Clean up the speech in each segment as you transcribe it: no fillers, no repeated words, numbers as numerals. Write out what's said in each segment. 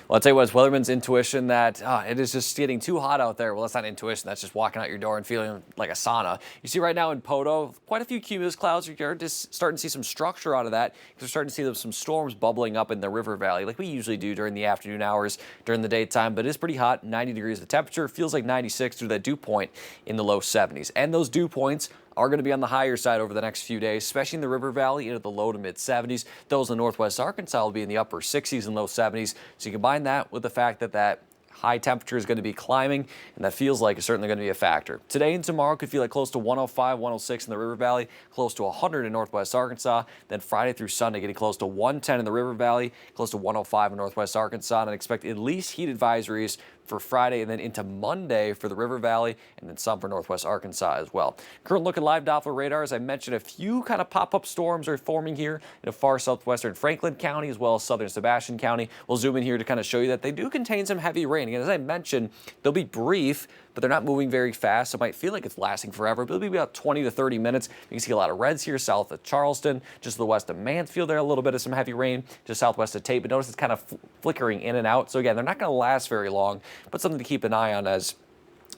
Well, I'll tell you what, it's weatherman's intuition that it is just getting too hot out there. Well, that's not intuition. That's just walking out your door and feeling like a sauna. You see right now in Poto, quite a few cumulus clouds. You're just starting to see some structure out of that because we're starting to see some storms bubbling up in the river valley like we usually do during the afternoon hours during the daytime. But it is pretty hot, 90 degrees the temperature. Feels like 96 through that dew point in the low 70s. And those dew points are going to be on the higher side over the next few days, especially in the river valley into the low to mid 70s. Those in northwest Arkansas will be in the upper 60s and low 70s. So you combine that with the fact that high temperature is going to be climbing, and that feels like it's certainly going to be a factor. Today and tomorrow could feel like close to 105, 106 in the river valley, close to 100 in northwest Arkansas. Then Friday through Sunday getting close to 110 in the river valley, close to 105 in northwest Arkansas, and I expect at least heat advisories for Friday and then into Monday for the river valley and then some for northwest Arkansas as well. Current look at live Doppler radar, as I mentioned, a few kind of pop-up storms are forming here in the far southwestern Franklin County as well as southern Sebastian County. We'll zoom in here to kind of show you that they do contain some heavy rain. Again, as I mentioned, they'll be brief, but they're not moving very fast. So it might feel like it's lasting forever, but it'll be about 20 to 30 minutes. You can see a lot of reds here south of Charleston, just to the west of Mansfield there, a little bit of some heavy rain just southwest of Tate, but notice it's kind of flickering in and out. So again, they're not going to last very long, but something to keep an eye on as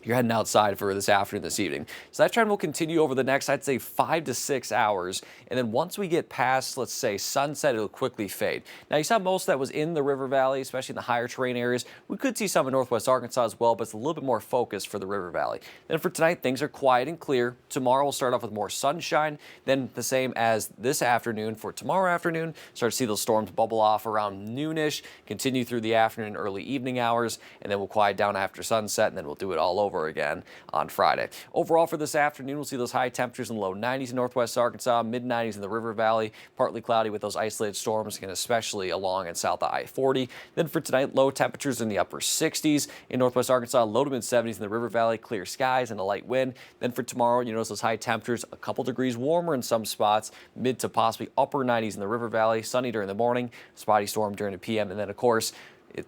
you're heading outside for this afternoon, this evening. So that trend will continue over the next, I'd say, 5 to 6 hours. And then once we get past, let's say, sunset, it'll quickly fade. Now, you saw most of that was in the river valley, especially in the higher terrain areas. We could see some in northwest Arkansas as well, but it's a little bit more focused for the river valley. Then for tonight, things are quiet and clear. Tomorrow, we'll start off with more sunshine. Then the same as this afternoon for tomorrow afternoon. Start to see those storms bubble off around noonish, continue through the afternoon, early evening hours, and then we'll quiet down after sunset, and then we'll do it all over again on Friday. Overall for this afternoon, we'll see those high temperatures in the low 90s in northwest Arkansas, mid 90s in the river valley, partly cloudy with those isolated storms, and especially along and south of I-40. Then for tonight, low temperatures in the upper 60s in northwest Arkansas, low to mid 70s in the river valley, clear skies and a light wind. Then for tomorrow, you notice those high temperatures, a couple degrees warmer in some spots, mid to possibly upper 90s in the river valley, sunny during the morning, spotty storm during the PM, and then of course,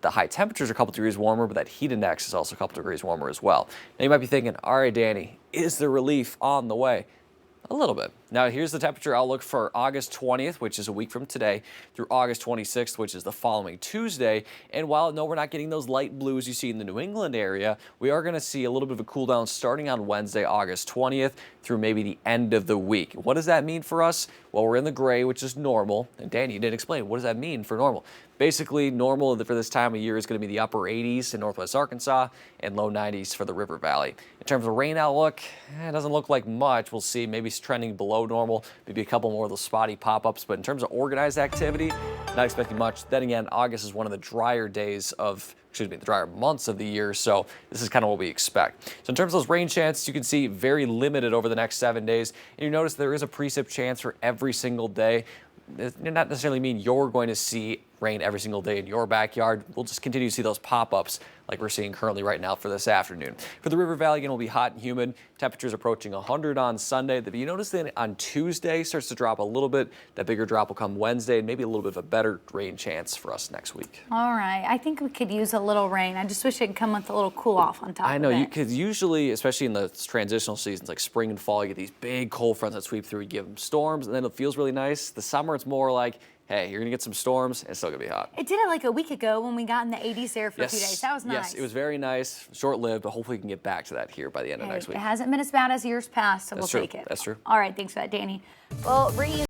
the high temperatures are a couple degrees warmer, but that heat index is also a couple degrees warmer as well. Now you might be thinking, all right, Danny, is the relief on the way? A little bit. Now here's the temperature outlook for August 20th, which is a week from today, through August 26th, which is the following Tuesday. And while no, we're not getting those light blues you see in the New England area, we are going to see a little bit of a cool down starting on Wednesday, August 20th, through maybe the end of the week. What does that mean for us? Well, we're in the gray, which is normal. And Danny, you didn't explain. What does that mean for normal? Basically, normal for this time of year is going to be the upper 80s in northwest Arkansas and low 90s for the river valley. In terms of rain outlook, it doesn't look like much. We'll see. Maybe it's trending below normal, maybe a couple more of those spotty pop-ups. But in terms of organized activity, not expecting much. Then again, August is one of the drier the drier months of the year, so this is kind of what we expect. So in terms of those rain chances, you can see very limited over the next 7 days. And you notice there is a precip chance for every single day. It does not necessarily mean you're going to see rain every single day in your backyard. We'll just continue to see those pop-ups like we're seeing currently right now for this afternoon. For the river valley, again, it'll be hot and humid. Temperatures approaching 100 on Sunday. But you notice then on Tuesday starts to drop a little bit. That bigger drop will come Wednesday, and maybe a little bit of a better rain chance for us next week. All right. I think we could use a little rain. I just wish it could come with a little cool off on top of it. I know, because usually, especially in the transitional seasons like spring and fall, you get these big cold fronts that sweep through. You give them storms, and then it feels really nice. The summer, it's more like, hey, you're going to get some storms, and it's still going to be hot. It did it like a week ago when we got in the 80s there for a few days. That was nice. Yes, it was very nice, short-lived, but hopefully we can get back to that here by the end of next week. It hasn't been as bad as years past, so we'll take it. That's true. All right, thanks for that, Danny. Well,